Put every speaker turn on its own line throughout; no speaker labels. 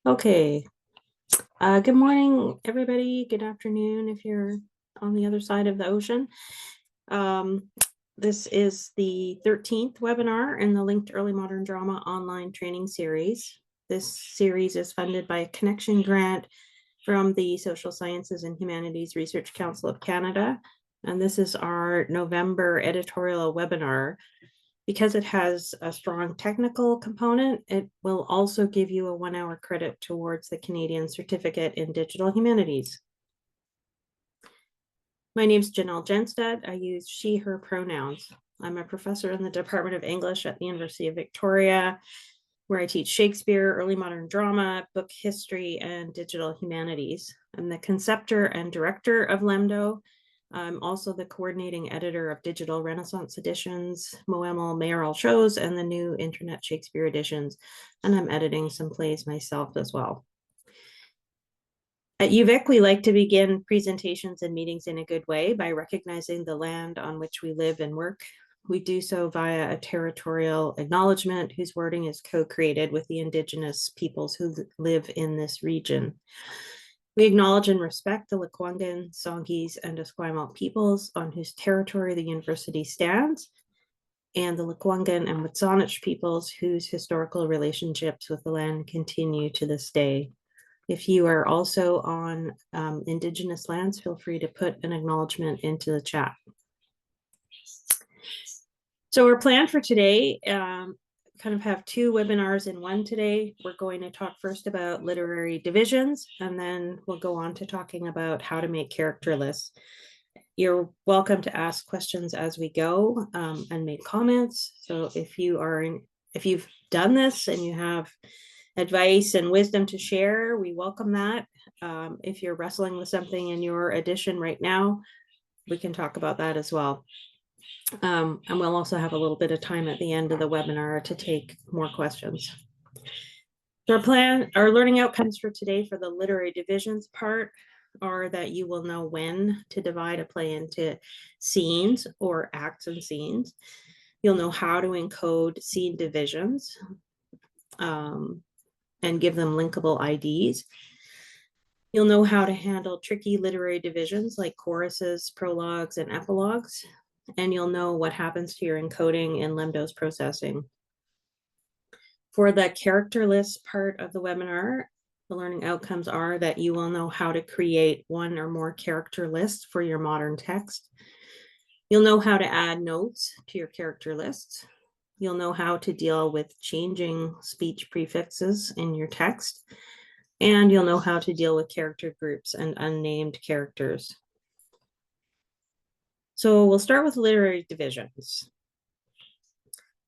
Okay. Good morning, everybody. Good afternoon if you're on the other side of the ocean. Um, this is the 13th webinar in the Linked Early Modern Drama online training series. This series is funded by a connection grant from the Social Sciences and Humanities Research Council of Canada. And this is our November editorial webinar. Because it has a strong technical component, it will also give you a 1-hour credit towards the Canadian Certificate in Digital Humanities. My name is Janelle Jenstad. I use she, her pronouns. I'm a professor in the Department of English at the University of Victoria, where I teach Shakespeare, early modern drama, book history, and digital humanities. I'm the conceptor and director of LEMDO. I'm also the coordinating editor of Digital Renaissance Editions, Moemel Mayoral Shows, and the new Internet Shakespeare editions. And I'm editing some plays myself as well. At UVic, we like to begin presentations and meetings in a good way by recognizing the land on which we live and work. We do so via a territorial acknowledgement whose wording is co-created with the Indigenous peoples who live in this region. We acknowledge and respect the Lekwungen, Songhees, and Esquimalt peoples on whose territory the university stands, and the Lekwungen and Wet'suwet'en peoples whose historical relationships with the land continue to this day. If you are also on Indigenous lands, feel free to put an acknowledgement into the chat. So our plan for today, kind of have two webinars in one today. We're going to talk first about literary divisions, and then we'll go on to talking about how to make character lists. You're welcome to ask questions as we go and make comments. So if you've done this and you have advice and wisdom to share, we welcome that. If you're wrestling with something in your edition right now, we can talk about that as well. And we'll also have a little bit of time at the end of the webinar to take more questions. So our learning outcomes for today for the literary divisions part are that you will know when to divide a play into scenes or acts and scenes. You'll know how to encode scene divisions and give them linkable IDs. You'll know how to handle tricky literary divisions like choruses, prologues, and epilogues. And you'll know what happens to your encoding in LEMDO's processing. For the character list part of the webinar, the learning outcomes are that you will know how to create one or more character lists for your modern text. You'll know how to add notes to your character lists. You'll know how to deal with changing speech prefixes in your text. And you'll know how to deal with character groups and unnamed characters. So we'll start with literary divisions.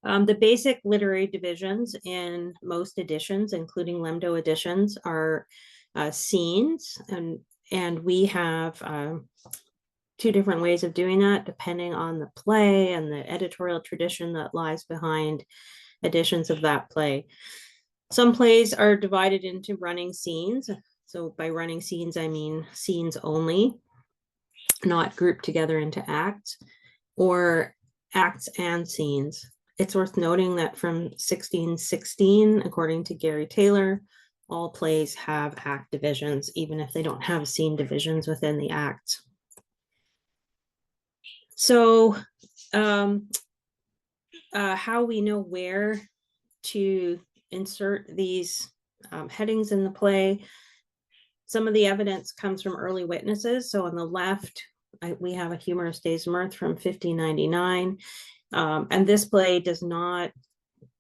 The basic literary divisions in most editions, including LEMDO editions, are scenes, and we have two different ways of doing that depending on the play and the editorial tradition that lies behind editions of that play. Some plays are divided into running scenes. So by running scenes, I mean scenes only, not grouped together into acts, or acts and scenes. It's worth noting that from 1616, according to Gary Taylor, all plays have act divisions, even if they don't have scene divisions within the acts. So how we know where to insert these headings in the play. Some of the evidence comes from early witnesses. So on the left, we have A Humorous Day's Mirth from 1599. And this play does not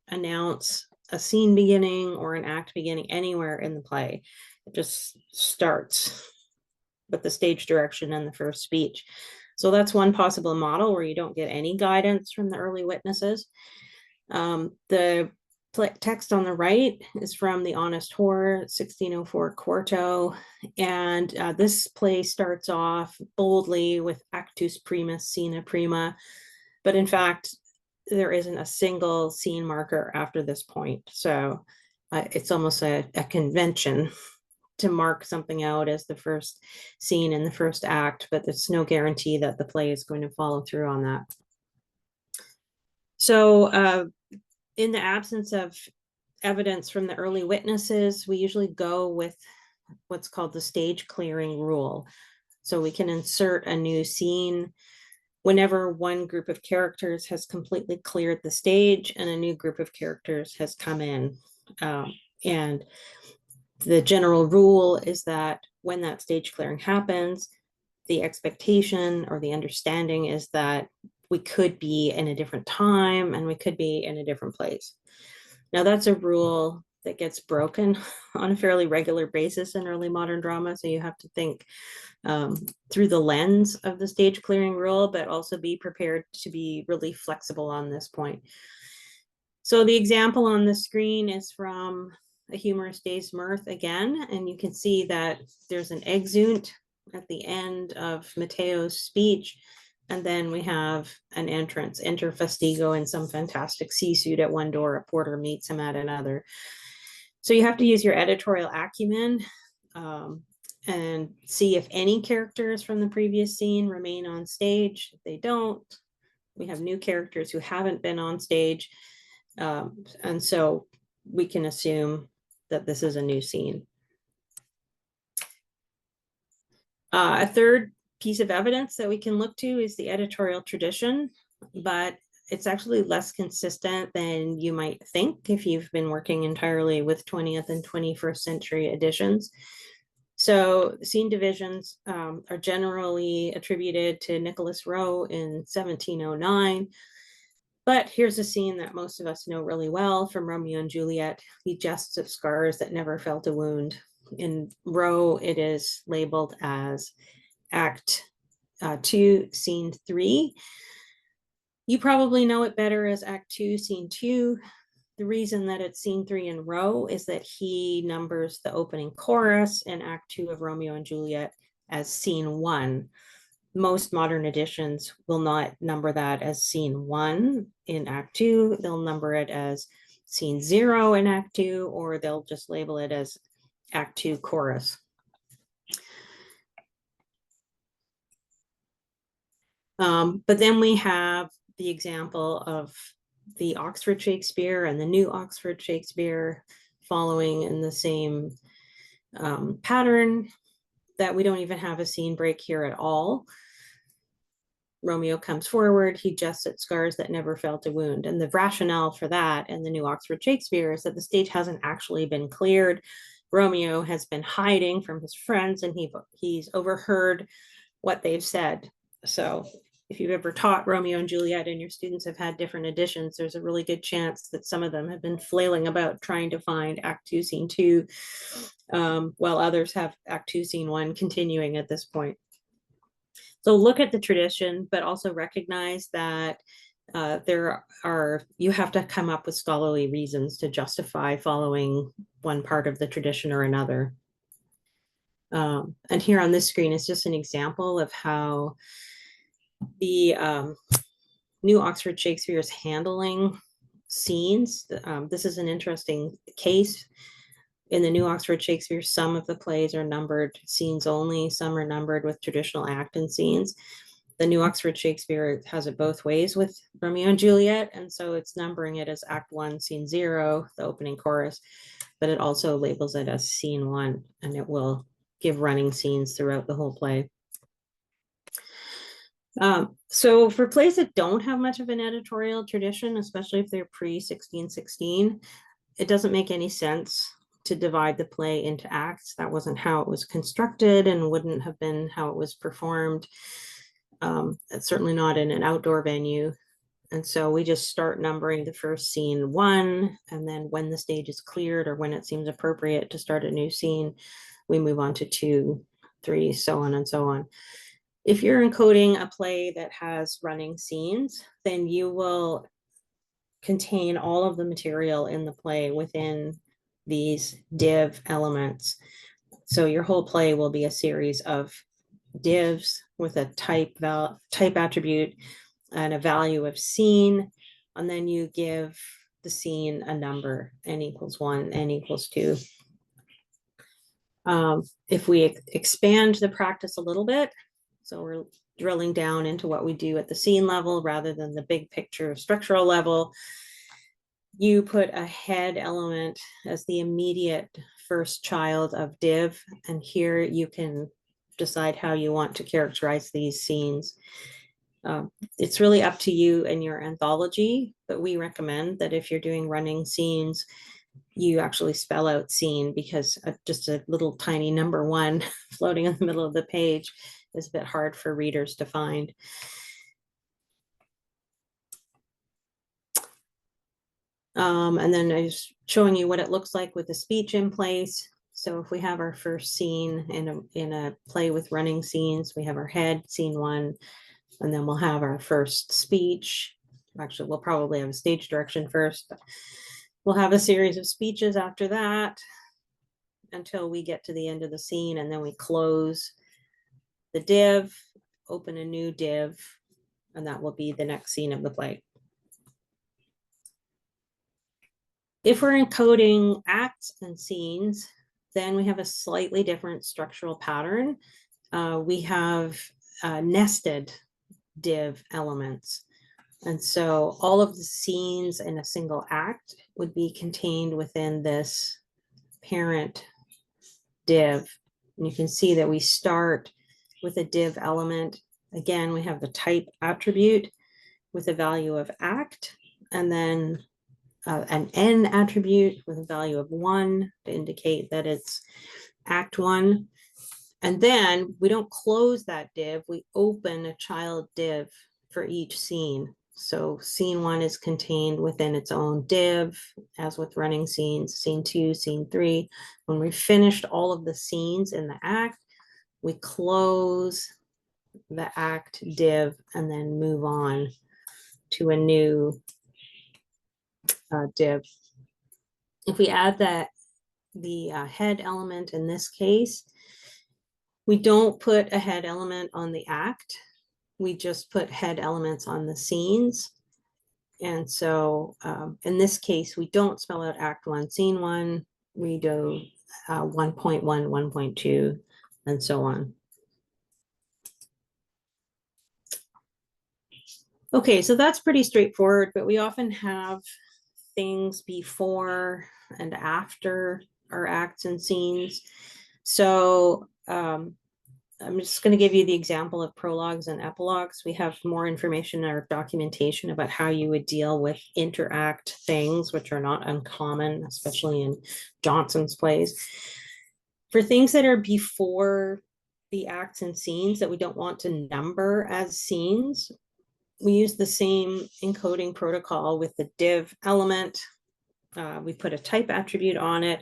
announce a scene beginning or an act beginning anywhere in the play. It just starts with the stage direction and the first speech. So that's one possible model where you don't get any guidance from the early witnesses. The text on the right is from The Honest Whore, 1604 quarto, and this play starts off boldly with Actus Primus, Scena Prima, but in fact, there isn't a single scene marker after this point. So it's almost a convention to mark something out as the first scene in the first act, but there's no guarantee that the play is going to follow through on that. So in the absence of evidence from the early witnesses, we usually go with what's called the stage clearing rule. So we can insert a new scene whenever one group of characters has completely cleared the stage and a new group of characters has come in. And the general rule is that when that stage clearing happens, the expectation or the understanding is that we could be in a different time and we could be in a different place. Now, that's a rule that gets broken on a fairly regular basis in early modern drama. So you have to think through the lens of the stage clearing rule, but also be prepared to be really flexible on this point. So the example on the screen is from A Humorous Day's Mirth again, and you can see that there's an exeunt at the end of Mateo's speech, and then we have an entrance. Enter Fastigo in some fantastic sea suit at one door, a porter meets him at another. So you have to use your editorial acumen and see if any characters from the previous scene remain on stage. If they don't, we have new characters who haven't been on stage. And so we can assume that this is a new scene. A third piece of evidence that we can look to is the editorial tradition, but it's actually less consistent than you might think if you've been working entirely with 20th and 21st century editions. So scene divisions are generally attributed to Nicholas Rowe in 1709. But here's a scene that most of us know really well from Romeo and Juliet. He jests at scars that never felt a wound. In Rowe, it is labeled as Act 2, Scene 3. You probably know it better as Act 2, Scene 2. The reason that it's Scene 3 in Rowe is that he numbers the opening chorus in Act 2 of Romeo and Juliet as Scene 1. Most modern editions will not number that as Scene 1 in Act 2. They'll number it as Scene 0 in Act 2, or they'll just label it as Act 2 chorus. But then we have the example of the Oxford Shakespeare and the New Oxford Shakespeare following in the same pattern, that we don't even have a scene break here at all. Romeo comes forward, he jests at scars that never felt a wound. And the rationale for that in the New Oxford Shakespeare is that the stage hasn't actually been cleared. Romeo has been hiding from his friends and he's overheard what they've said. So if you've ever taught Romeo and Juliet and your students have had different editions, there's a really good chance that some of them have been flailing about trying to find Act 2, Scene 2, while others have Act 2, Scene 1 continuing at this point. So look at the tradition, but also recognize that you have to come up with scholarly reasons to justify following one part of the tradition or another. And here on this screen is just an example of how the New Oxford Shakespeare is handling scenes. This is an interesting case. In the New Oxford Shakespeare, some of the plays are numbered scenes only, some are numbered with traditional act and scenes. The New Oxford Shakespeare has it both ways with Romeo and Juliet, and so it's numbering it as Act 1, Scene 0, the opening chorus, but it also labels it as Scene 1, and it will give running scenes throughout the whole play. So for plays that don't have much of an editorial tradition, especially if they're pre-1616, it doesn't make any sense to divide the play into acts. That wasn't how it was constructed and wouldn't have been how it was performed. It's certainly not in an outdoor venue. And so we just start numbering the first scene 1, and then when the stage is cleared or when it seems appropriate to start a new scene, we move on to 2, 3, so on and so on. If you're encoding a play that has running scenes, then you will contain all of the material in the play within these div elements. So your whole play will be a series of divs with a type attribute and a value of scene, and then you give the scene a number, n equals 1, n equals 2. If we expand the practice a little bit, so we're drilling down into what we do at the scene level rather than the big picture structural level, you put a head element as the immediate first child of div, and here you can decide how you want to characterize these scenes. It's really up to you and your anthology, but we recommend that if you're doing running scenes, you actually spell out scene, because just a little tiny number 1 floating in the middle of the page is a bit hard for readers to find. And then I'm just showing you what it looks like with the speech in place. So if we have our first scene in a play with running scenes, we have our head, scene 1, and then we'll have our first speech. Actually, we'll probably have a stage direction first. We'll have a series of speeches after that until we get to the end of the scene, and then we close the div, open a new div, and that will be the next scene of the play. If we're encoding acts and scenes, then we have a slightly different structural pattern. We have nested div elements. And so all of the scenes in a single act would be contained within this parent div. And you can see that we start with a div element. Again, we have the type attribute with a value of act, and then an n attribute with a value of 1 to indicate that it's act 1. And then we don't close that div, we open a child div for each scene. So scene 1 is contained within its own div, as with running scenes, scene 2, scene 3. When we finished all of the scenes in the act, we close the act div and then move on to a new div. If we add the head element in this case, we don't put a head element on the act. We just put head elements on the scenes. And so in this case, we don't spell out act 1, scene 1. We do 1.1, 1.2, and so on. Okay, so that's pretty straightforward, but we often have things before and after our acts and scenes. So I'm just going to give you the example of prologues and epilogues. We have more information in our documentation about how you would deal with interact things, which are not uncommon, especially in Johnson's plays. For things that are before the acts and scenes that we don't want to number as scenes, we use the same encoding protocol with the div element. We put a type attribute on it,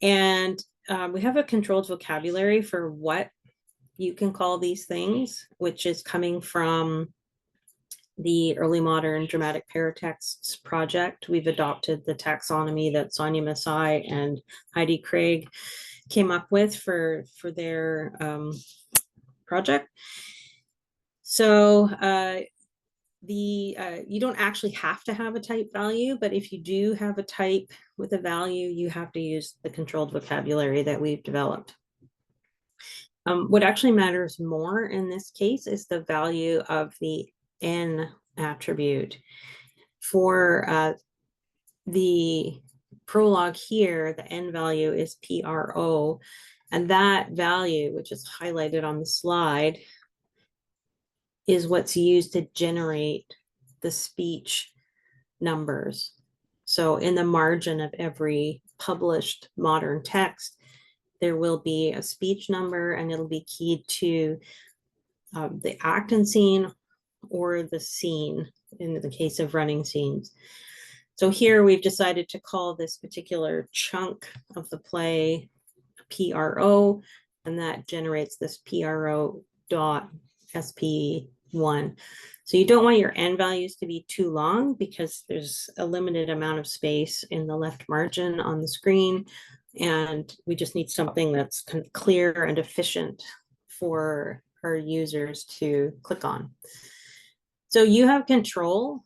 and we have a controlled vocabulary for what you can call these things, which is coming from the early modern dramatic paratexts project. We've adopted the taxonomy that Sonia Masai and Heidi Craig came up with for their project. So you don't actually have to have a type value, but if you do have a type with a value, you have to use the controlled vocabulary that we've developed. What actually matters more in this case is the value of the n attribute. For the prologue here, the n value is PRO, and that value, which is highlighted on the slide, is what's used to generate the speech numbers. So in the margin of every published modern text, there will be a speech number, and it'll be keyed to the act and scene or the scene in the case of running scenes. So here we've decided to call this particular chunk of the play PRO, and that generates this PRO dot SP1. So you don't want your n values to be too long, because there's a limited amount of space in the left margin on the screen, and we just need something that's kind of clear and efficient for our users to click on. So you have control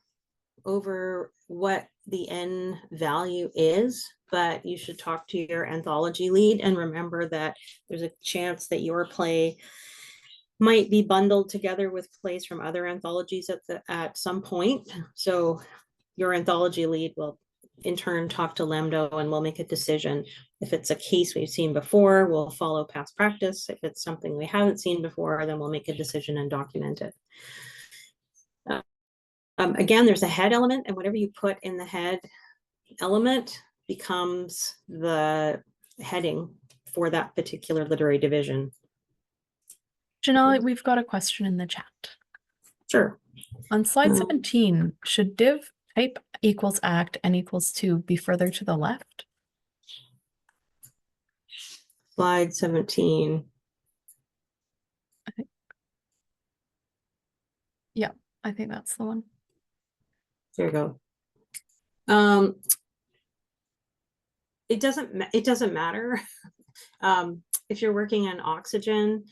over what the n value is, but you should talk to your anthology lead and remember that there's a chance that your play might be bundled together with plays from other anthologies at some point. So your anthology lead will in turn talk to LEMDO and we'll make a decision. If it's a case we've seen before, we'll follow past practice. If it's something we haven't seen before, then we'll make a decision and document it. Again, there's a head element, and whatever you put in the head element becomes the heading for that particular literary division.
Janelle, we've got a question in the chat.
Sure.
On slide 17, should div type equals act and equals to be further to the left?
Slide 17.
Yeah, I think that's the one.
There you go. It doesn't matter. If you're working on oxygen,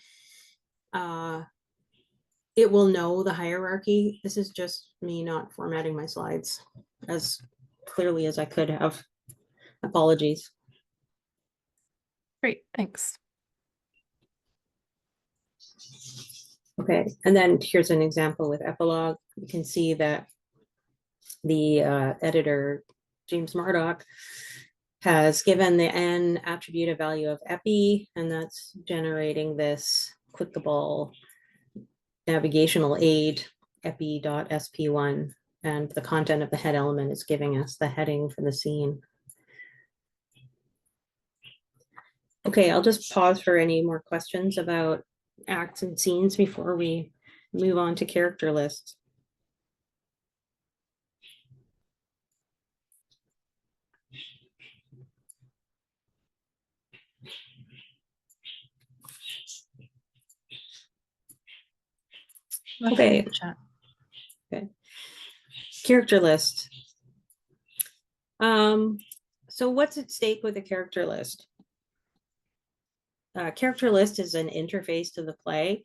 it will know the hierarchy. This is just me not formatting my slides as clearly as I could have. Apologies.
Great, thanks.
Okay, and then here's an example with epilogue. You can see that the editor, James Murdoch, has given the n attribute a value of epi, and that's generating this clickable navigational aid, epi.sp1, and the content of the head element is giving us the heading for the scene. Okay, I'll just pause for any more questions about acts and scenes before we move on to character lists. Okay. Okay. Character list. So what's at stake with a character list? Character list is an interface to the play.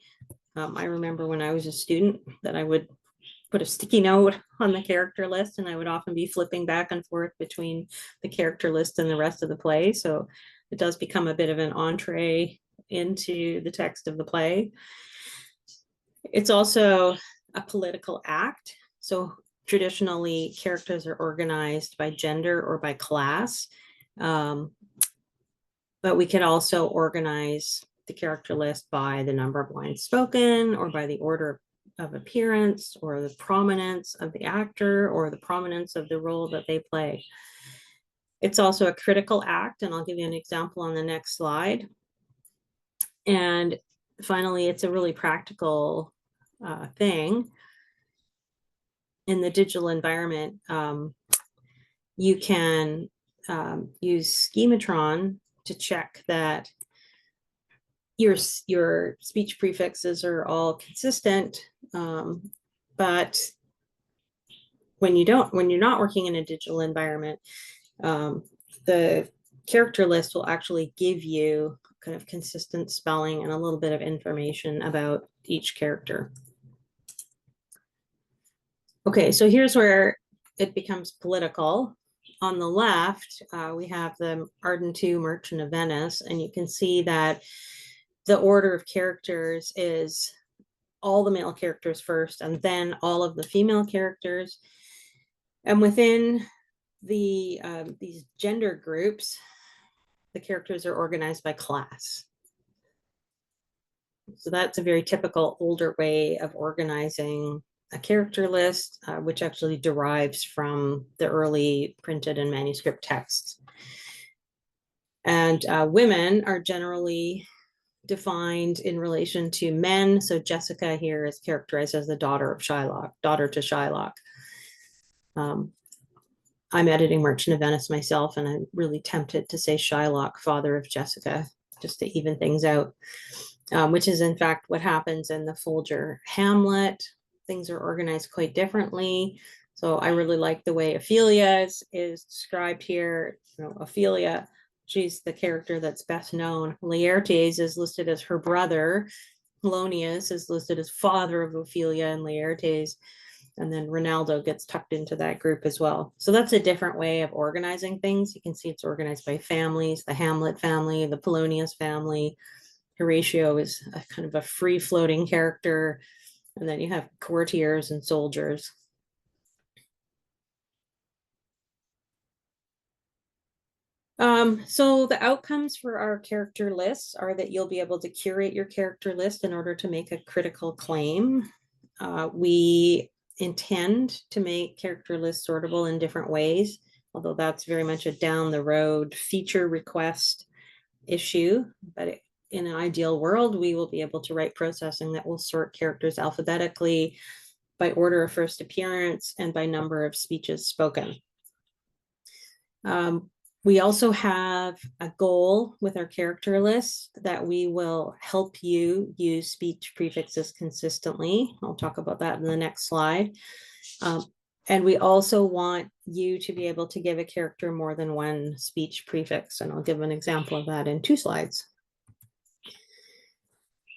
I remember when I was a student that I would put a sticky note on the character list, and I would often be flipping back and forth between the character list and the rest of the play. So it does become a bit of an entree into the text of the play. It's also a political act. So traditionally, characters are organized by gender or by class. But we can also organize the character list by the number of lines spoken, or by the order of appearance, or the prominence of the actor, or the prominence of the role that they play. It's also a critical act, and I'll give you an example on the next slide. And finally, it's a really practical thing. In the digital environment, you can use schematron to check that your speech prefixes are all consistent, but when you're not working in a digital environment, the character list will actually give you kind of consistent spelling and a little bit of information about each character. Okay, so here's where it becomes political. On the left, we have the Arden II Merchant of Venice, and you can see that the order of characters is all the male characters first, and then all of the female characters. And within the these gender groups, the characters are organized by class. So that's a very typical older way of organizing a character list, which actually derives from the early printed and manuscript texts. And women are generally defined in relation to men. So Jessica here is characterized as the daughter of Shylock, daughter to Shylock. I'm editing Merchant of Venice myself, and I'm really tempted to say Shylock, father of Jessica, just to even things out, which is in fact what happens in the Folger Hamlet. Things are organized quite differently. So I really like the way Ophelia is described here. You know, Ophelia, she's the character that's best known. Laertes is listed as her brother. Polonius is listed as father of Ophelia and Laertes. And then Rinaldo gets tucked into that group as well. So that's a different way of organizing things. You can see it's organized by families, the Hamlet family, the Polonius family. Horatio is a kind of a free-floating character. And then you have courtiers and soldiers. So the outcomes for our character lists are that you'll be able to curate your character list in order to make a critical claim. We intend to make character lists sortable in different ways, although that's very much a down the road feature request issue. But in an ideal world, we will be able to write processing that will sort characters alphabetically by order of first appearance and by number of speeches spoken. We also have a goal with our character list that we will help you use speech prefixes consistently. I'll talk about that in the next slide. And we also want you to be able to give a character more than one speech prefix, and I'll give an example of that in 2 slides.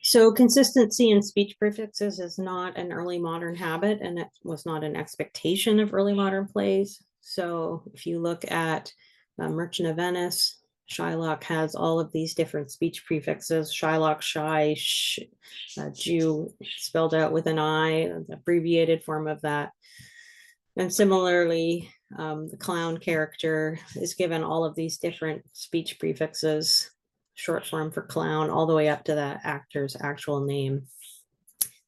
So consistency in speech prefixes is not an early modern habit, and it was not an expectation of early modern plays. So if you look at Merchant of Venice, Shylock has all of these different speech prefixes. Shylock, shy, Jew, spelled out with an I, an abbreviated form of that. And similarly, the clown character is given all of these different speech prefixes, short form for clown, all the way up to the actor's actual name.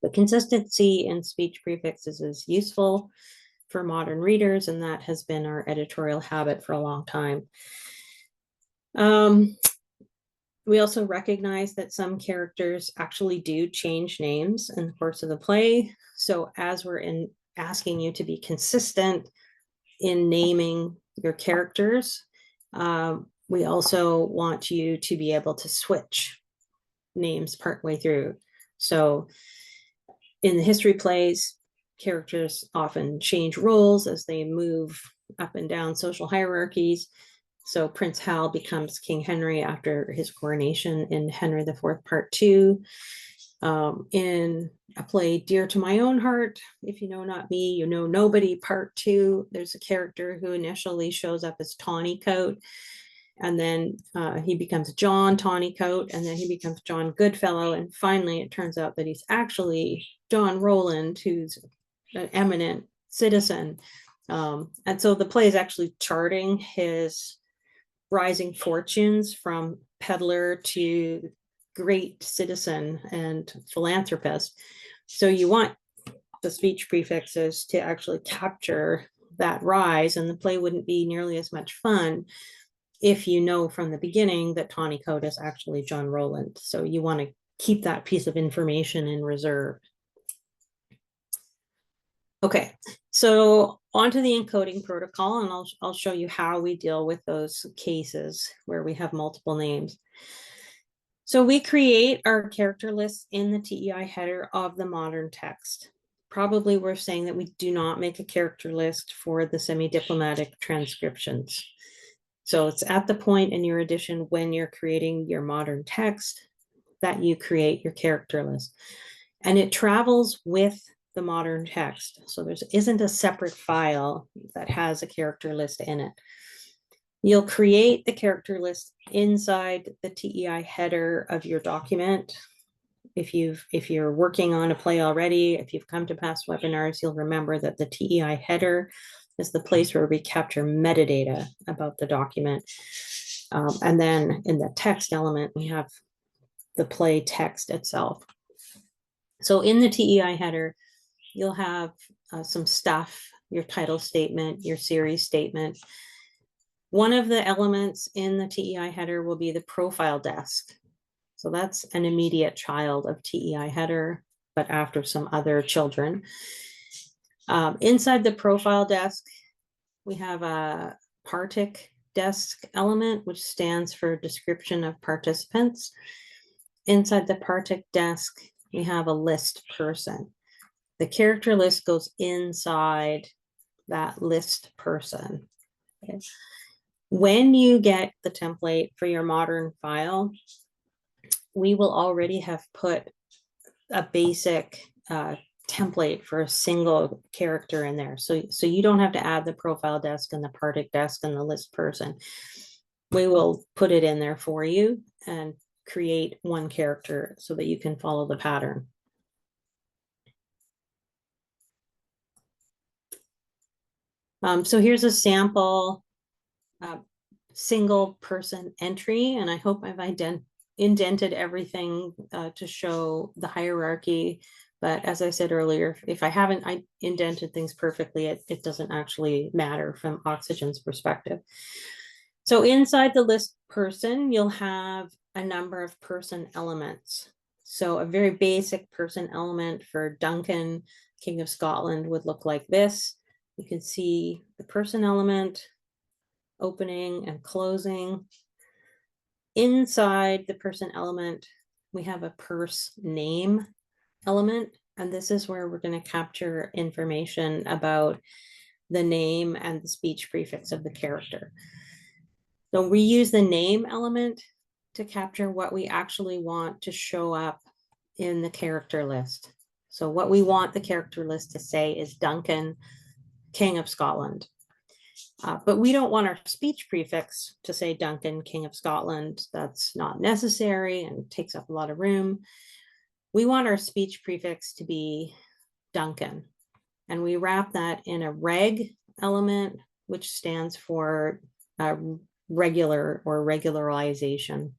The consistency in speech prefixes is useful for modern readers, and that has been our editorial habit for a long time. We also recognize that some characters actually do change names in the course of the play. So as we're asking you to be consistent in naming your characters, we also want you to be able to switch names partway through. So in the history plays, characters often change roles as they move up and down social hierarchies. So Prince Hal becomes King Henry after his coronation in Henry IV, Part 2. In a play dear to my own heart, If You Know Not Me, You Know Nobody, Part 2, there's a character who initially shows up as Tawnycoat, and then he becomes John Tawnycoat, and then he becomes John Goodfellow, and finally it turns out that he's actually John Rowland, who's an eminent citizen. And so the play is actually charting his rising fortunes from peddler to great citizen and philanthropist. So you want the speech prefixes to actually capture that rise, and the play wouldn't be nearly as much fun if you know from the beginning that Tawnycoat is actually John Rowland. So you want to keep that piece of information in reserve. Okay, so onto the encoding protocol, and I'll show you how we deal with those cases where we have multiple names. So we create our character lists in the TEI header of the modern text. Probably we're saying that we do not make a character list for the semi-diplomatic transcriptions. So it's at the point in your edition when you're creating your modern text that you create your character list. And it travels with the modern text. So there isn't a separate file that has a character list in it. You'll create the character list inside the TEI header of your document. If you're working on a play already, if you've come to past webinars, you'll remember that the TEI header is the place where we capture metadata about the document. And then in the text element, we have the play text itself. So in the TEI header, you'll have some stuff, your title statement, your series statement. One of the elements in the TEI header will be the profile desk. So that's an immediate child of TEI header, but after some other children. Inside the profile desk, we have a partic desk element, which stands for description of participants. Inside the partic desk, we have a list person. The character list goes inside that list person. Okay. When you get the template for your modern file, we will already have put a basic template for a single character in there. So you don't have to add the profile desk and the partic desk and the list person. We will put it in there for you and create one character so that you can follow the pattern. So here's a sample single person entry, and I hope I've indented everything to show the hierarchy. But as I said earlier, if I haven't indented things perfectly, it doesn't actually matter from Oxygen's perspective. So inside the list person, you'll have a number of person elements. So a very basic person element for Duncan, King of Scotland, would look like this. You can see the person element, opening and closing. Inside the person element, we have a purse name element, and this is where we're going to capture information about the name and the speech prefix of the character. So we use the name element to capture what we actually want to show up in the character list. So what we want the character list to say is Duncan, King of Scotland. But we don't want our speech prefix to say Duncan, King of Scotland. That's not necessary and takes up a lot of room. We want our speech prefix to be Duncan. And we wrap that in a reg element, which stands for regular or regularization.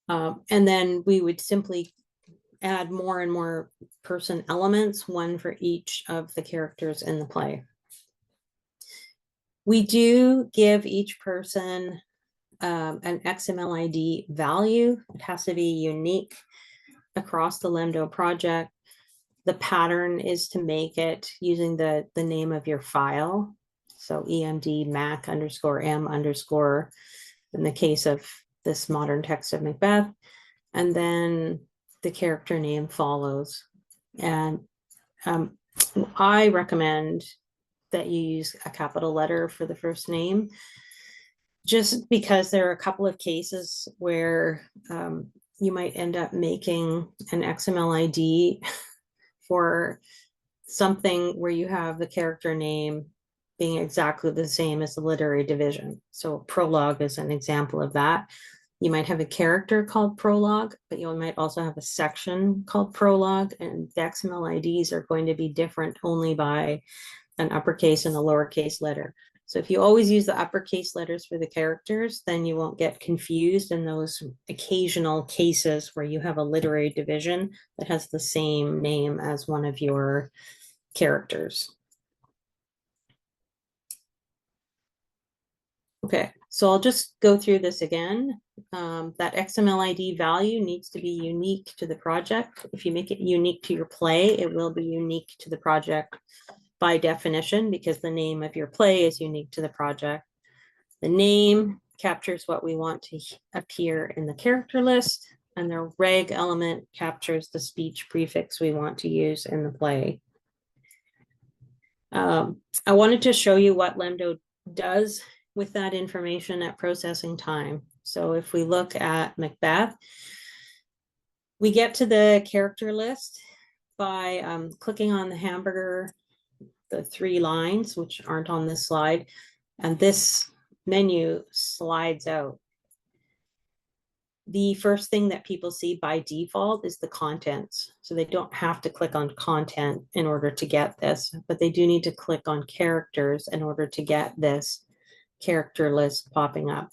And then we would simply add more and more person elements, one for each of the characters in the play. We do give each person an XML ID value. It has to be unique across the LEMDO project. The pattern is to make it using the name of your file. So EMD Mac _M _ in the case of this modern text of Macbeth. And then the character name follows. And I recommend that you use a capital letter for the first name, just because there are a couple of cases where you might end up making an XML ID for something where you have the character name being exactly the same as the literary division. So prologue is an example of that. You might have a character called prologue, but you might also have a section called prologue, and the XML IDs are going to be different only by an uppercase and a lowercase letter. So if you always use the uppercase letters for the characters, then you won't get confused in those occasional cases where you have a literary division that has the same name as one of your characters. Okay, so I'll just go through this again. That XML ID value needs to be unique to the project. If you make it unique to your play, it will be unique to the project by definition, because the name of your play is unique to the project. The name captures what we want to appear in the character list, and the reg element captures the speech prefix we want to use in the play. I wanted to show you what LEMDO does with that information at processing time. So if we look at Macbeth, we get to the character list by clicking on the hamburger, the 3 lines, which aren't on this slide, and this menu slides out. The first thing that people see by default is the contents. So they don't have to click on content in order to get this, but they do need to click on characters in order to get this character list popping up.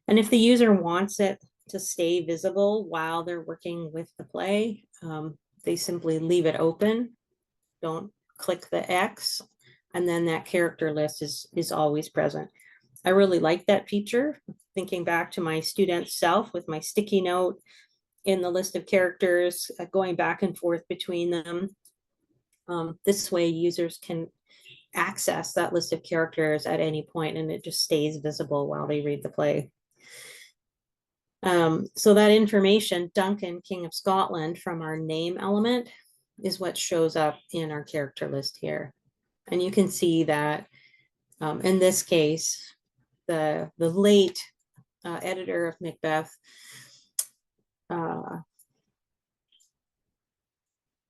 And if the user wants it to stay visible while they're working with the play, they simply leave it open. Don't click the X, and then that character list is always present. I really like that feature. Thinking back to my student self with my sticky note in the list of characters, going back and forth between them. This way users can access that list of characters at any point, and it just stays visible while they read the play. So that information, Duncan, King of Scotland, from our name element is what shows up in our character list here. And you can see that in this case, the late editor of Macbeth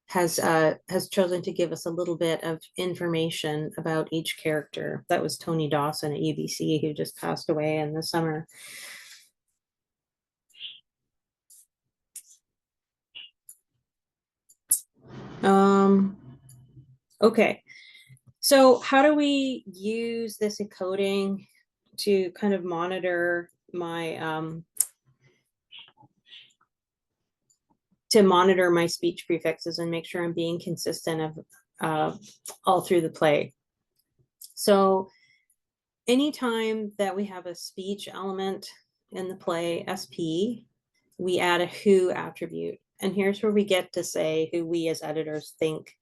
has chosen to give us a little bit of information about each character. That was Tony Dawson at UBC, who just passed away in the summer. Okay, So how do we use this encoding to kind of monitor my speech prefixes and make sure I'm being consistent of all through the play? So anytime that we have a speech element in the play, SP, we add a who attribute. And here's where we get to say who we as editors think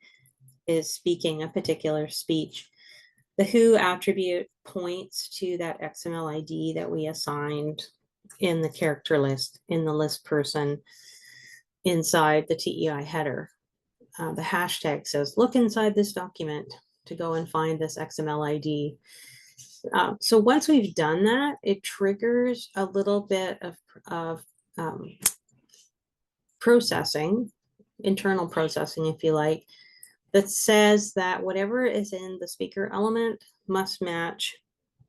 is speaking a particular speech. The who attribute points to that XML ID that we assigned in the character list, in the list person inside the TEI header. The hashtag says, look inside this document to go and find this XML ID. So once we've done that, it triggers a little bit of processing, internal processing, if you like, that says that whatever is in the speaker element must match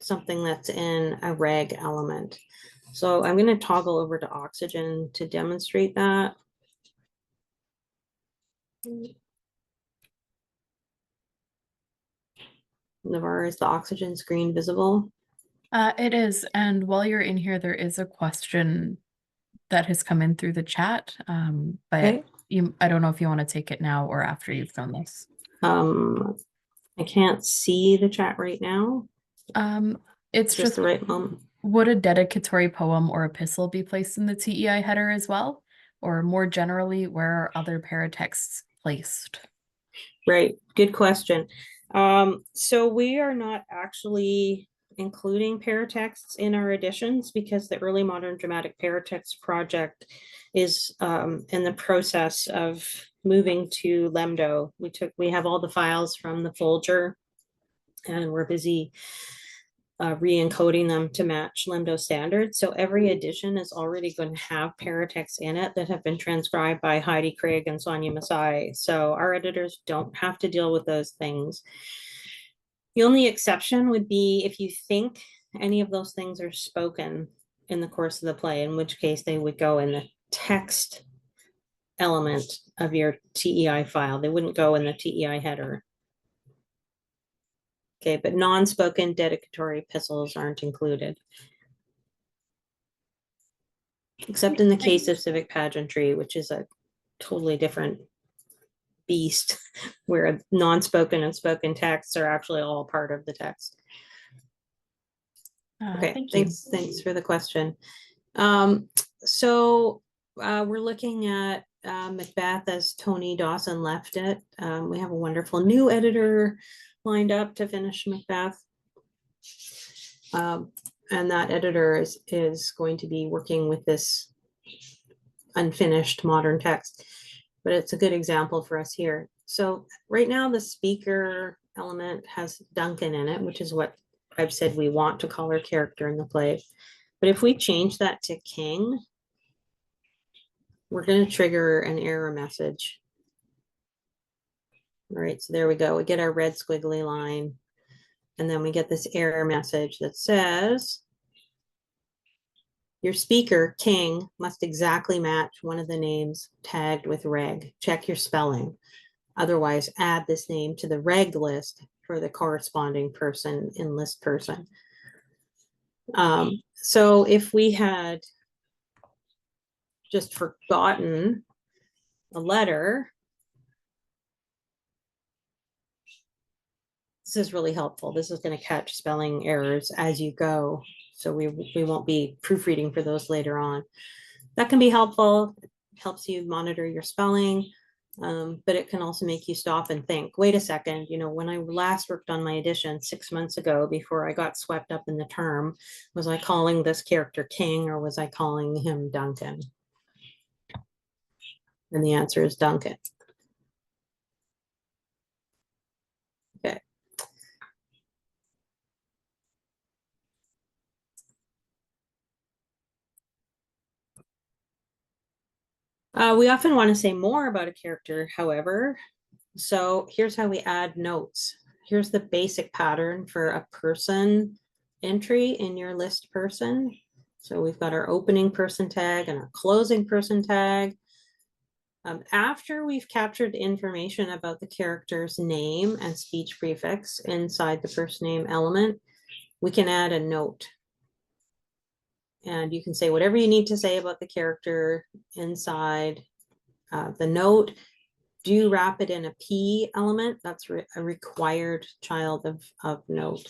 something that's in a reg element. So I'm going to toggle over to Oxygen to demonstrate that. Navarre, is the Oxygen screen visible?
It is, and while you're in here, there is a question that has come in through the chat, but
Okay.
I don't know if you want to take it now or after you've done this.
I can't see the chat right now.
It's
just the right moment.
Would a dedicatory poem or epistle be placed in the TEI header as well? Or more generally, where are other paratexts placed?
Right, good question. So we are not actually including paratexts in our editions because the Early Modern Dramatic Paratext project is in the process of moving to LEMDO. We have all the files from the Folger and we're busy re-encoding them to match LEMDO standards. So every edition is already going to have paratexts in it that have been transcribed by Heidi Craig and Sonia Masai. So our editors don't have to deal with those things. The only exception would be if you think any of those things are spoken in the course of the play, in which case they would go in the text element of your TEI file. They wouldn't go in the TEI header. Okay, but non-spoken dedicatory epistles aren't included. Except in the case of civic pageantry, which is a totally different beast, where non-spoken and spoken texts are actually all part of the text. Okay, thanks for the question. So we're looking at Macbeth as Tony Dawson left it. We have a wonderful new editor lined up to finish Macbeth. And that editor is going to be working with this unfinished modern text, but it's a good example for us here. So right now the speaker element has Duncan in it, which is what I've said we want to call our character in the play. But if we change that to King, we're going to trigger an error message. All right, so there we go. We get our red squiggly line. And then we get this error message that says, your speaker, King, must exactly match one of the names tagged with reg. Check your spelling. Otherwise, add this name to the reg list for the corresponding person in list person. So if we had just forgotten a letter, this is really helpful. This is going to catch spelling errors as you go. So we won't be proofreading for those later on. That can be helpful. It helps you monitor your spelling, but it can also make you stop and think, wait a second, you know, when I last worked on my edition 6 months ago, before I got swept up in the term, was I calling this character King or was I calling him Duncan? And the answer is Duncan. Okay. We often want to say more about a character, however. So here's how we add notes. Here's the basic pattern for a person entry in your list person. So we've got our opening person tag and our closing person tag. After we've captured information about the character's name and speech prefix inside the first name element, we can add a note. And you can say whatever you need to say about the character inside the note. Do wrap it in a P element. That's a required child of note.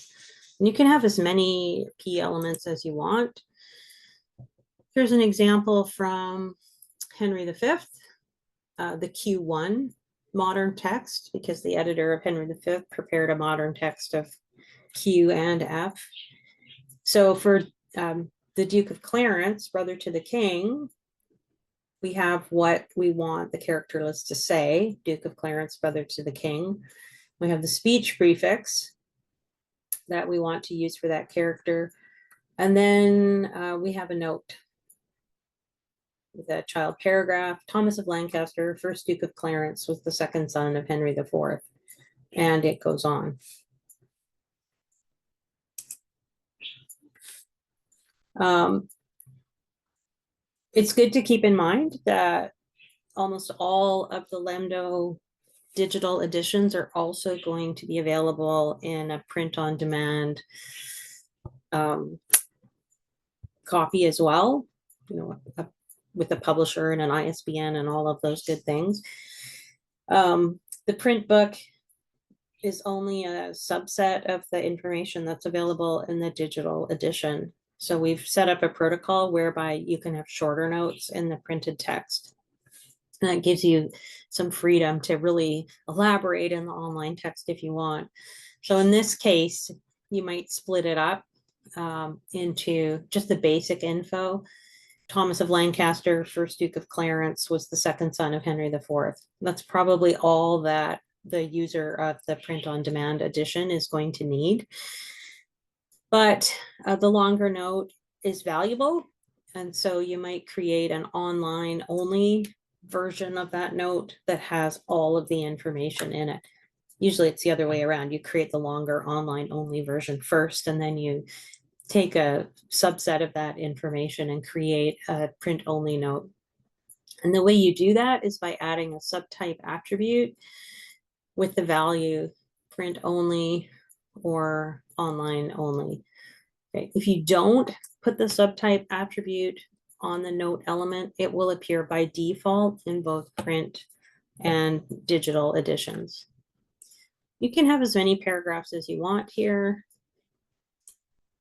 And you can have as many P elements as you want. Here's an example from Henry V, the Q1 modern text, because the editor of Henry V prepared a modern text of Q and F. So for the Duke of Clarence, brother to the king, we have what we want the character list to say, Duke of Clarence, brother to the king. We have the speech prefix that we want to use for that character. And then we have a note with a child paragraph. Thomas of Lancaster, first Duke of Clarence, was the second son of Henry IV. And it goes on. It's good to keep in mind that almost all of the LEMDO digital editions are also going to be available in a print-on-demand copy as well, you know, with a publisher and an ISBN and all of those good things. The print book is only a subset of the information that's available in the digital edition. So we've set up a protocol whereby you can have shorter notes in the printed text. And that gives you some freedom to really elaborate in the online text if you want. So in this case, you might split it up into just the basic info. Thomas of Lancaster, first Duke of Clarence, was the second son of Henry IV. That's probably all that the user of the print-on-demand edition is going to need. But the longer note is valuable. And so you might create an online only version of that note that has all of the information in it. Usually it's the other way around. You create the longer online only version first, and then you take a subset of that information and create a print only note. And the way you do that is by adding a subtype attribute with the value print only or online only. Okay. If you don't put the subtype attribute on the note element, it will appear by default in both print and digital editions. You can have as many paragraphs as you want here.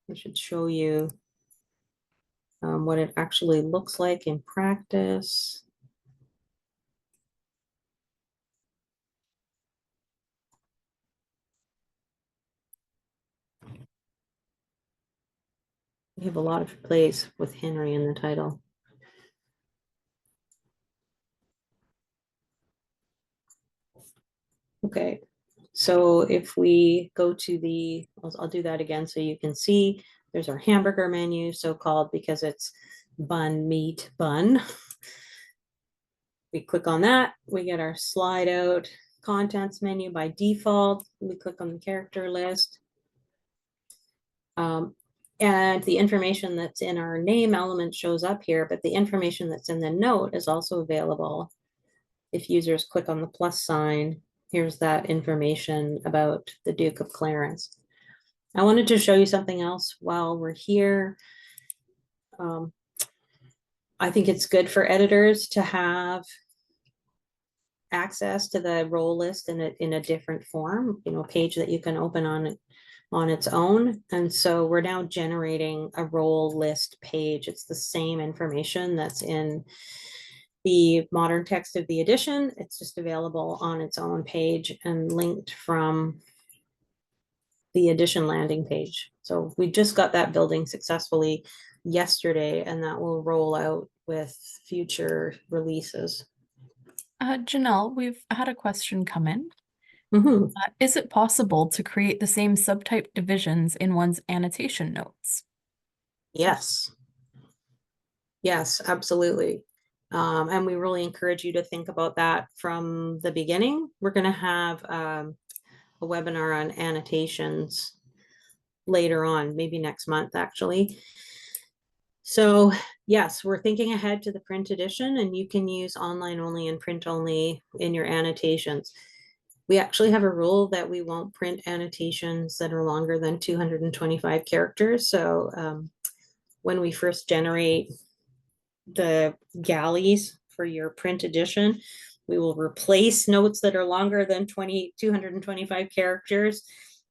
I should show you what it actually looks like in practice. We have a lot of plays with Henry in the title. Okay, so if we go to the, I'll do that again so you can see, there's our hamburger menu, so-called because it's bun, meat, bun. We click on that, we get our slide out contents menu by default. We click on the character list. And the information that's in our name element shows up here, but the information that's in the note is also available. If users click on the plus sign, here's that information about the Duke of Clarence. I wanted to show you something else while we're here. I think it's good for editors to have access to the role list in a different form, you know, a page that you can open on its own. And so we're now generating a role list page. It's the same information that's in the modern text of the edition. It's just available on its own page and linked from the edition landing page. So we just got that building successfully yesterday, and that will roll out with future releases.
Janelle, we've had a question come in.
Mm-hmm.
Is it possible to create the same subtype divisions in one's annotation notes?
Yes. Yes, absolutely. And we really encourage you to think about that from the beginning. We're going to have a webinar on annotations later on, maybe next month, actually. So yes, we're thinking ahead to the print edition, and you can use online only and print only in your annotations. We actually have a rule that we won't print annotations that are longer than 225 characters. So when we first generate the galleys for your print edition, we will replace notes that are longer than 225 characters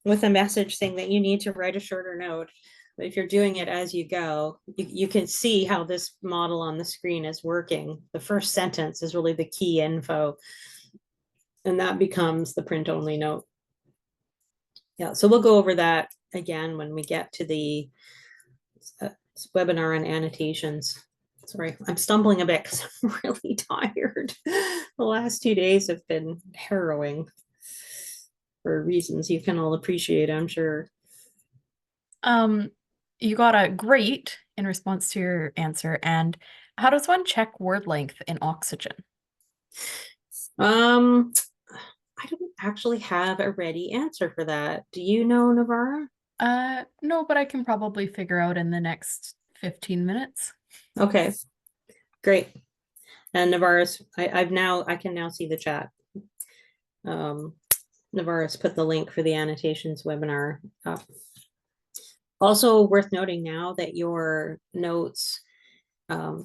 with a message saying that you need to write a shorter note. But if you're doing it as you go, you can see how this model on the screen is working. The first sentence is really the key info, and that becomes the print only note. Yeah, so we'll go over that again when we get to the webinar on annotations. Sorry, I'm stumbling a bit because I'm really tired. The last 2 days have been harrowing for reasons you can all appreciate, I'm sure.
You got a great in response to your answer. And how does one check word length in Oxygen?
I don't actually have a ready answer for that. Do you know, Navarra?
No, but I can probably figure out in the next 15 minutes.
Okay, great. And Navarra's, I can now see the chat. Navarra's put the link for the annotations webinar up. Also worth noting now that your notes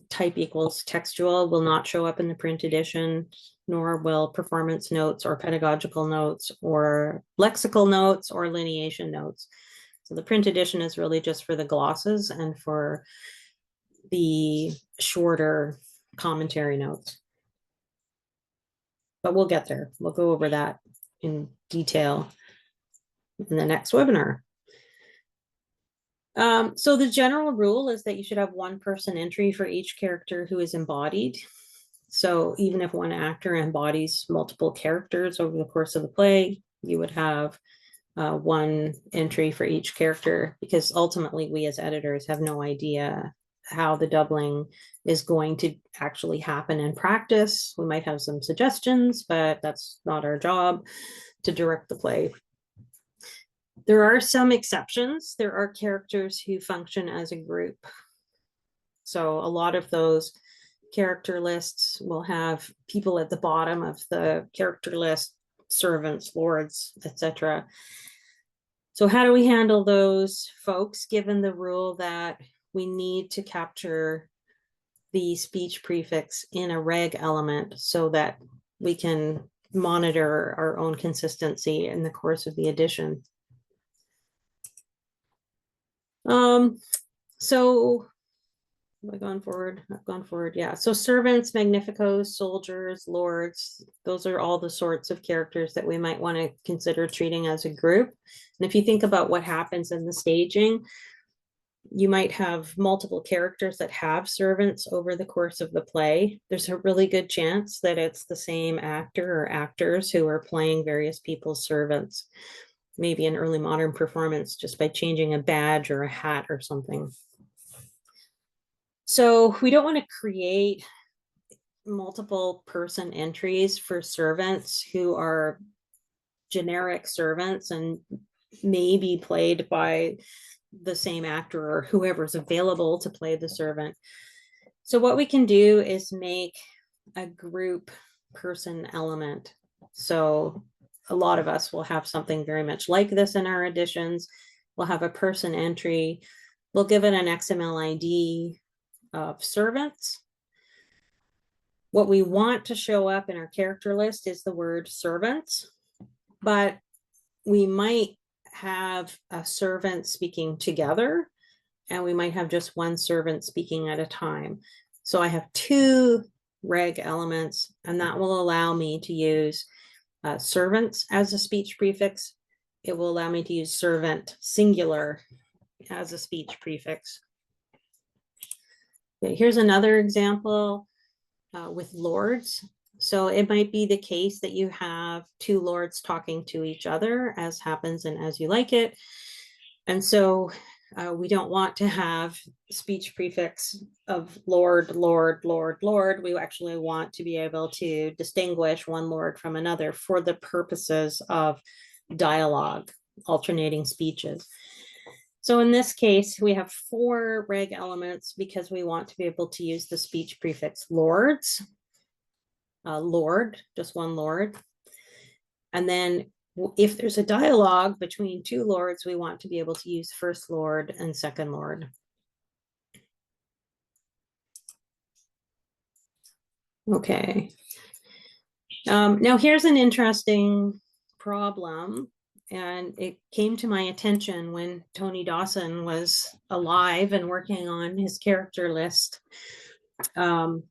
type equals textual will not show up in the print edition, nor will performance notes or pedagogical notes or lexical notes or lineation notes. So the print edition is really just for the glosses and for the shorter commentary notes. But we'll get there. We'll go over that in detail in the next webinar. So the general rule is that you should have one person entry for each character who is embodied. So even if one actor embodies multiple characters over the course of the play, you would have one entry for each character, because ultimately we as editors have no idea how the doubling is going to actually happen in practice. We might have some suggestions, but that's not our job to direct the play. There are some exceptions. There are characters who function as a group. So a lot of those character lists will have people at the bottom of the character list, servants, lords, etc. So how do we handle those folks, given the rule that we need to capture the speech prefix in a reg element so that we can monitor our own consistency in the course of the edition? So have I gone forward? I've gone forward. Yeah. So servants, magnificos, soldiers, lords, those are all the sorts of characters that we might want to consider treating as a group. And if you think about what happens in the staging, you might have multiple characters that have servants over the course of the play. There's a really good chance that it's the same actor or actors who are playing various people's servants, maybe an early modern performance just by changing a badge or a hat or something. So we don't want to create multiple person entries for servants who are generic servants and maybe played by the same actor or whoever's available to play the servant. So what we can do is make a group person element. So a lot of us will have something very much like this in our editions. We'll have a person entry. We'll give it an XML ID of servants. What we want to show up in our character list is the word servants, but we might have a servant speaking together, and we might have just one servant speaking at a time. So I have two reg elements, and that will allow me to use servants as a speech prefix. It will allow me to use servant singular as a speech prefix. Okay, here's another example with lords. So it might be the case that you have two lords talking to each other, as happens in As You Like It. And so we don't want to have speech prefix of lord, lord, lord, lord. We actually want to be able to distinguish one lord from another for the purposes of dialogue, alternating speeches. So in this case, we have 4 reg elements because we want to be able to use the speech prefix lords. Lord, just one lord. And then if there's a dialogue between 2 lords, we want to be able to use first lord and second lord. Okay. Now here's an interesting problem, and it came to my attention when Tony Dawson was alive and working on his character list. As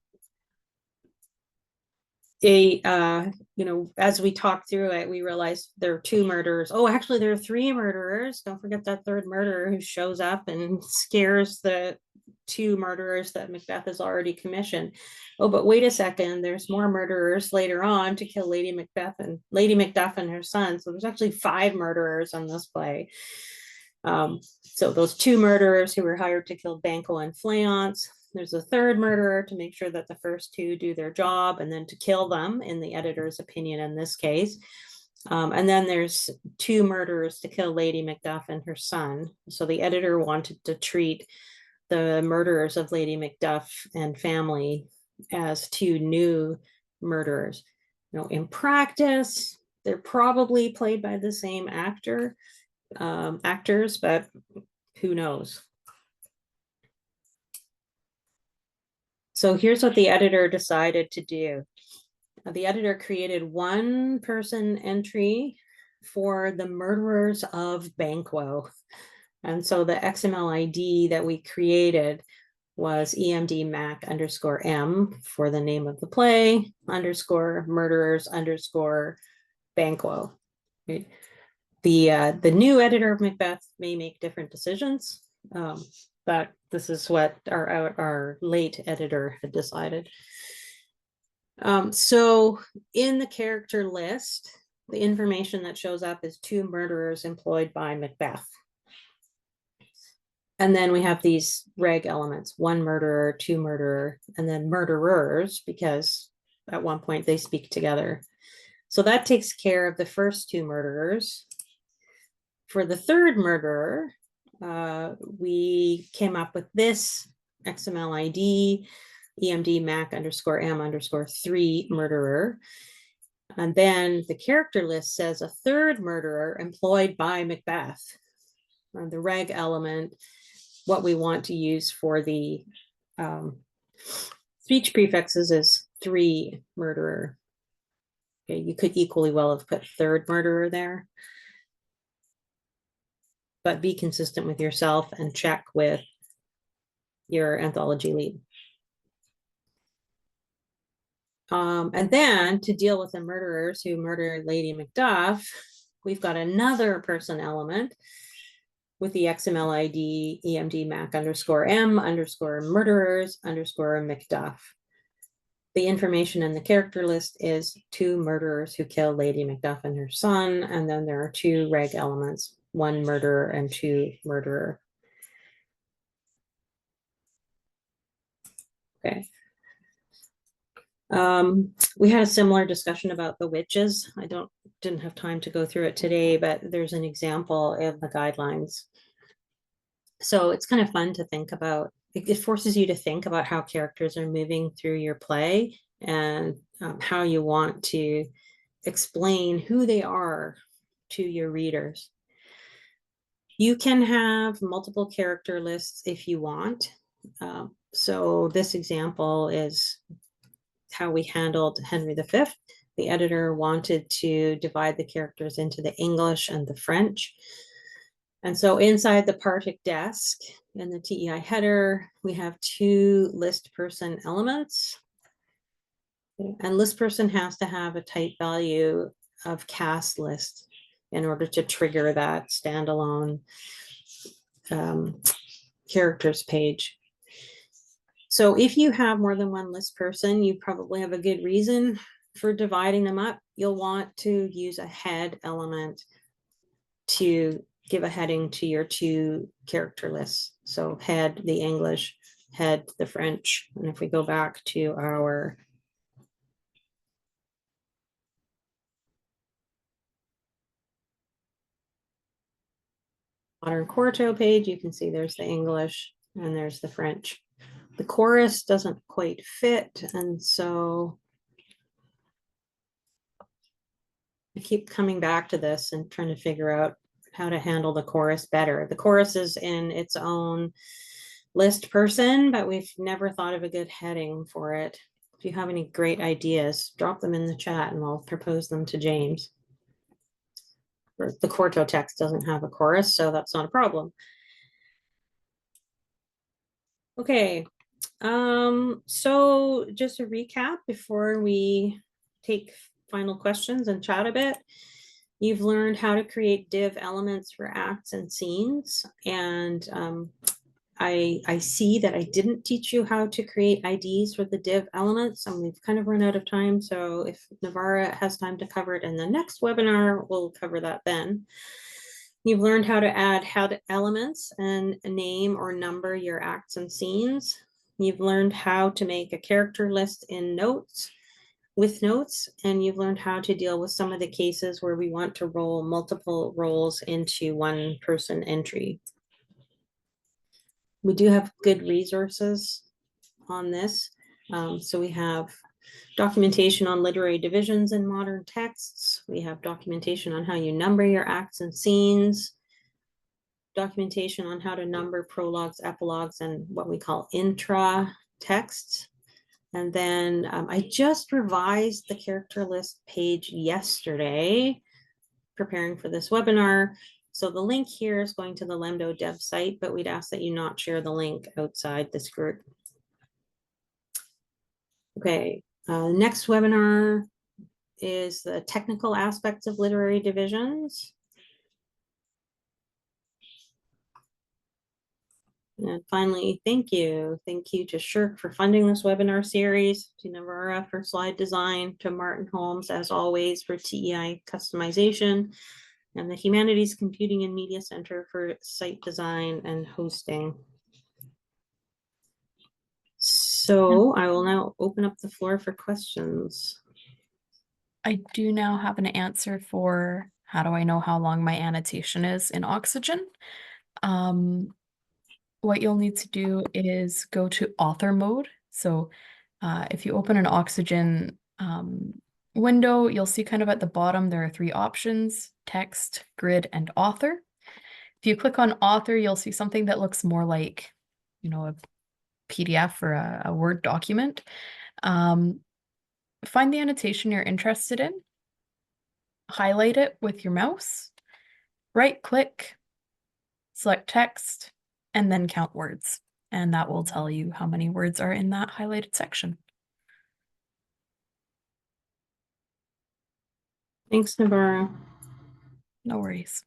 we talked through it, we realized there are 2 murderers. Oh, actually, there are 3 murderers. Don't forget that 3rd murderer who shows up and scares the 2 murderers that Macbeth has already commissioned. Oh, but wait a second, there's more murderers later on to kill Lady Macbeth and Lady Macduff and her son. So there's actually 5 murderers on this play. So those 2 murderers who were hired to kill Banquo and Fleance. There's a 3rd murderer to make sure that the first 2 do their job and then to kill them, in the editor's opinion in this case. And then there's 2 murderers to kill Lady Macduff and her son. So the editor wanted to treat the murderers of Lady Macduff and family as 2 new murderers. In practice, they're probably played by the same actors, but who knows? So here's what the editor decided to do. The editor created 1-person entry for the murderers of Banquo. And so the XML ID that we created was EMD Mac _M for the name of the play _ murderers _ Banquo. Right? The new editor of Macbeth may make different decisions, but this is what our late editor had decided. So in the character list, the information that shows up is 2 murderers employed by Macbeth. And then we have these reg elements, 1 murderer, 2 murderer, and then murderers, because at one point they speak together. So that takes care of the first 2 murderers. For the 3rd murderer, we came up with this XML ID, EMD Mac _M _3 murderer. And then the character list says a 3rd murderer employed by Macbeth. The reg element, what we want to use for the speech prefixes is 3 murderer. Okay, you could equally well have put 3rd murderer there, but be consistent with yourself and check with your anthology lead. And then to deal with the murderers who murdered Lady Macduff, we've got another person element with the XML ID EMD Mac _M _ murderers _ Macduff. The information in the character list is 2 murderers who kill Lady Macduff and her son, and then there are 2 reg elements, 1 murderer and 2 murderer. Okay. We had a similar discussion about the witches. I didn't have time to go through it today, but there's an example in the guidelines. So it's kind of fun to think about. It forces you to think about how characters are moving through your play and how you want to explain who they are to your readers. You can have multiple character lists if you want. So this example is how we handled Henry V. The editor wanted to divide the characters into the English and the French. And so inside the Partick desk in the TEI header, we have 2 list person elements. And list person has to have a type value of cast list in order to trigger that standalone characters page. So if you have more than 1 list person, you probably have a good reason for dividing them up. You'll want to use a head element to give a heading to your 2 character lists. So head the English, head the French. And if we go back to our Modern quarto page, you can see there's the English and there's the French. The chorus doesn't quite fit, and so I keep coming back to this and trying to figure out how to handle the chorus better. The chorus is in its own list person, but we've never thought of a good heading for it. If you have any great ideas, drop them in the chat and I'll propose them to James. The quarto text doesn't have a chorus, so that's not a problem. Okay, so just a recap before we take final questions and chat a bit. You've learned how to create div elements for acts and scenes, and I see that I didn't teach you how to create IDs for the div elements, and we've kind of run out of time. So if Navara has time to cover it in the next webinar, we'll cover that then. You've learned how to add elements and name or number your acts and scenes. You've learned how to make a character list in notes with notes, and you've learned how to deal with some of the cases where we want to roll multiple roles into one person entry. We do have good resources on this. So we have documentation on literary divisions in modern texts. We have documentation on how you number your acts and scenes, documentation on how to number prologues, epilogues, and what we call intra texts. And then I just revised the character list page yesterday, preparing for this webinar. So the link here is going to the LEMDO dev site, but we'd ask that you not share the link outside this group. Okay, next webinar is the technical aspects of literary divisions. And finally, thank you. Thank you to Shirk for funding this webinar series, to Navara for slide design, to Martin Holmes, as always, for TEI customization, and the Humanities Computing and Media Center for site design and hosting. So I will now open up the floor for questions.
I do now have an answer for how do I know how long my annotation is in Oxygen. What you'll need to do is go to author mode. So if you open an Oxygen window, you'll see kind of at the bottom, there are three options: text, grid, and author. If you click on author, you'll see something that looks more like, you know, a PDF or a Word document. Find the annotation you're interested in, highlight it with your mouse, right click, select text, and then count words. And that will tell you how many words are in that highlighted section.
Thanks, Navara.
No worries.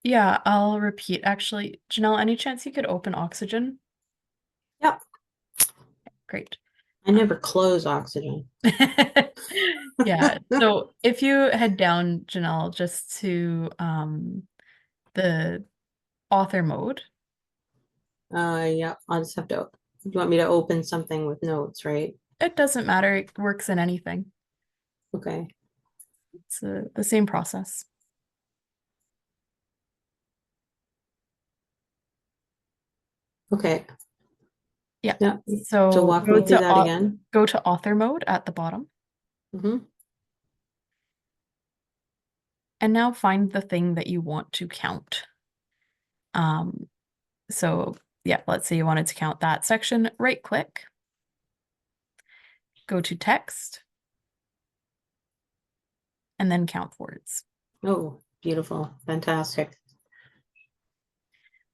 Yeah, I'll repeat. Actually, Janelle, any chance you could open Oxygen?
Yep.
Great.
I never close Oxygen.
Yeah, so if you head down, Janelle, just to the author mode.
Yeah, I'll just have to, you want me to open something with notes, right?
It doesn't matter, it works in anything.
Okay.
It's the same process.
Okay.
Yeah.
Yeah.
So
walk me through that again.
Go to author mode at the bottom.
Mm-hmm.
And now find the thing that you want to count. So yeah, let's say you wanted to count that section, right click, go to text, and then count words.
Oh, beautiful. Fantastic.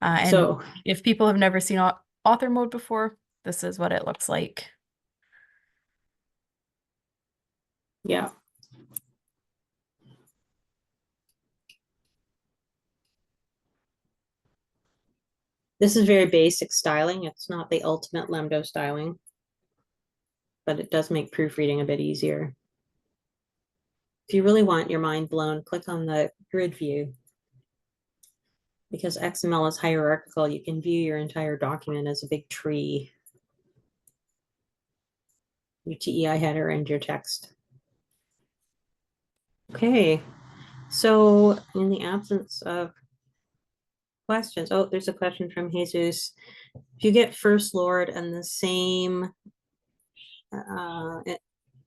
And
So
if people have never seen author mode before, this is what it looks like.
yeah. This is very basic styling. It's not the ultimate LEMDO styling, but it does make proofreading a bit easier. If you really want your mind blown, click on the grid view. Because XML is hierarchical, you can view your entire document as a big tree. Your TEI header and your text. Okay, So in the absence of questions, oh, there's a question from Jesus. If you get First Lord and the same,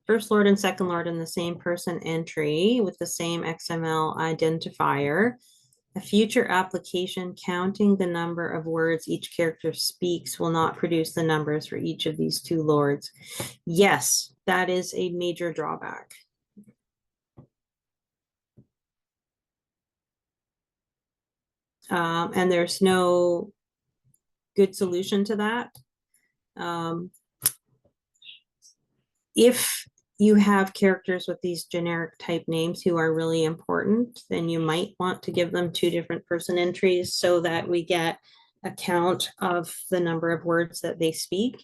First Lord and Second Lord in the same person entry with the same XML identifier, a future application counting the number of words each character speaks will not produce the numbers for each of these two lords. Yes, that is a major drawback. And there's no good solution to that. If you have characters with these generic type names who are really important, then you might want to give them two different person entries so that we get a count of the number of words that they speak.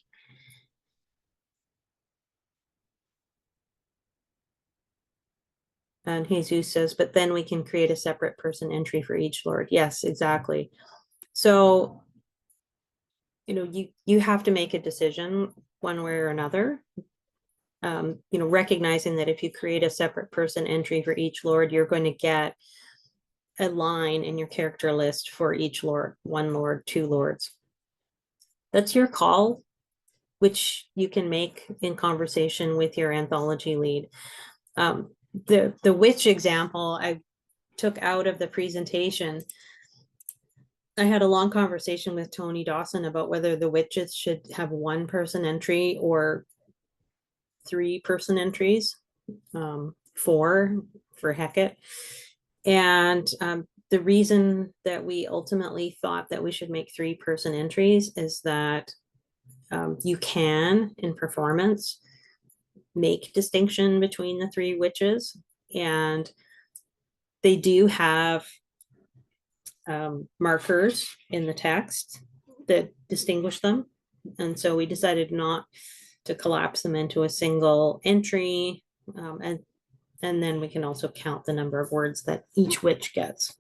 And Jesus says, but then we can create a separate person entry for each lord. Yes, exactly. So, you have to make a decision one way or another. Recognizing that if you create a separate person entry for each lord, you're going to get a line in your character list for each lord, one lord, two lords. That's your call, which you can make in conversation with your anthology lead. The witch example I took out of the presentation. I had a long conversation with Tony Dawson about whether the witches should have one person entry or three person entries, four for Hecate. And the reason that we ultimately thought that we should make three person entries is that you can, in performance, make distinction between the three witches, and they do have markers in the text that distinguish them. And so we decided not to collapse them into a single entry. And then we can also count the number of words that each witch gets.